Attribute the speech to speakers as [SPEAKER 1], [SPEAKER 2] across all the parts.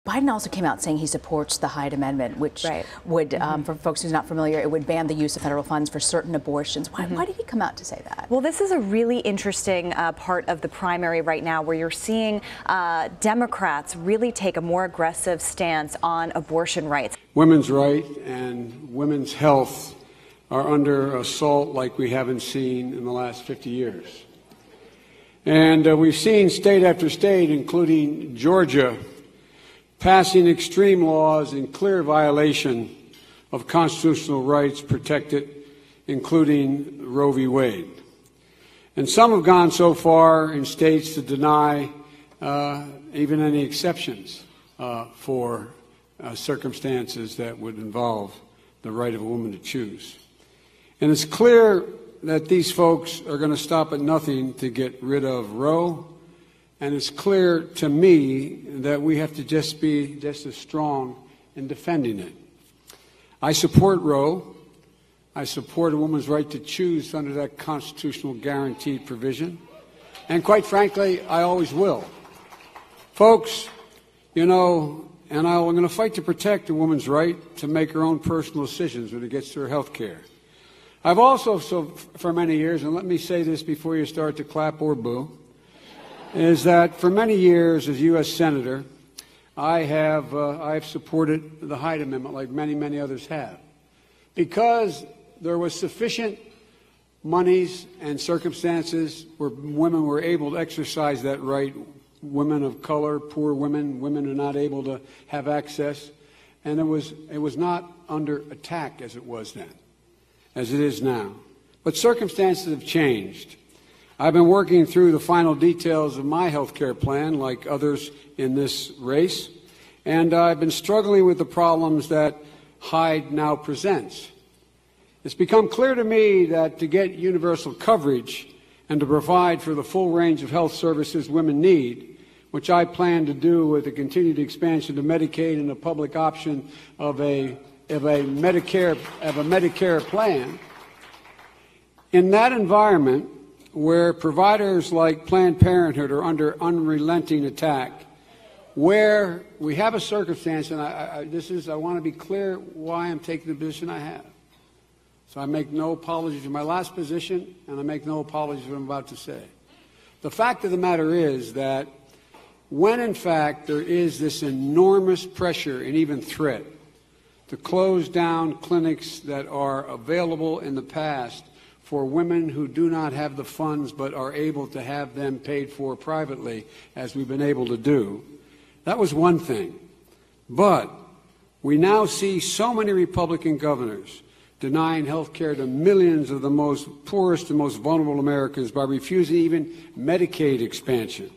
[SPEAKER 1] Biden also came out saying he supports the Hyde Amendment, which would, for folks who's not familiar, it would ban the use of federal funds for certain abortions. Why did he come out to say that?
[SPEAKER 2] Well, this is a really interesting part of the primary right now, where you're seeing Democrats really take a more aggressive stance on abortion rights.
[SPEAKER 3] Women's rights and women's health are under assault like we haven't seen in the last 50 years. And we've seen state after state, including Georgia, passing extreme laws in clear violation of constitutional rights protected, including Roe v. Wade. And some have gone so far in states to deny even any exceptions for circumstances that would involve the right of a woman to choose. And it's clear that these folks are going to stop at nothing to get rid of Roe. And it's clear to me that we have to just be just as strong in defending it. I support Roe. I support a woman's right to choose under that constitutional guaranteed provision. And quite frankly, I always will. Folks, you know, and I'm going to fight to protect a woman's right to make her own personal decisions when it gets to her health care. I've also, for many years, and let me say this before you start to clap or boo, is that for many years as U.S. Senator, I have supported the Hyde Amendment like many others have, because there was sufficient monies and circumstances where women were able to exercise that right, women of color, poor women, women who are not able to have access, and it was not under attack as it was then, as it is now. But circumstances have changed. I've been working through the final details of my health care plan, like others in this race, and I've been struggling with the problems that Hyde now presents. It's become clear to me that to get universal coverage and to provide for the full range of health services women need, which I plan to do with the continued expansion of Medicaid and a public option of a Medicare plan, in that environment, where providers like Planned Parenthood are under unrelenting attack, where we have a circumstance, and I want to be clear why I'm taking the position I have. So I make no apologies for my last position, and I make no apologies for what I'm about to say. The fact of the matter is that when, in fact, there is this enormous pressure and even threat to close down clinics that are available in the past for women who do not have the funds but are able to have them paid for privately, as we've been able to do, that was one thing. But we now see so many Republican governors denying health care to millions of the most poorest and most vulnerable Americans by refusing even Medicaid expansion.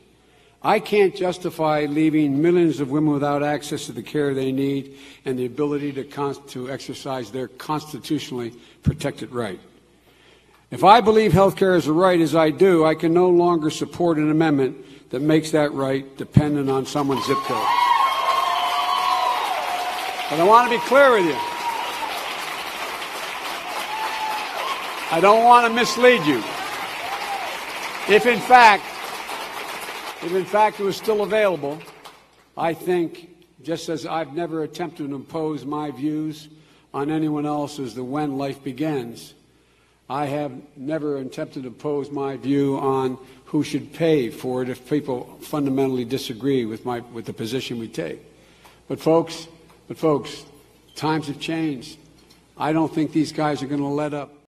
[SPEAKER 3] I can't justify leaving millions of women without access to the care they need and the ability to exercise their constitutionally protected right. If I believe health care is a right, as I do, I can no longer support an amendment that makes that right dependent on someone's zip code. But I want to be clear with you. I don't want to mislead you. If in fact it was still available, I think, just as I've never attempted to impose my views on anyone else as to when life begins, I have never attempted to impose my view on who should pay for it if people fundamentally disagree with the position we take. But folks, times have changed. I don't think these guys are going to let up.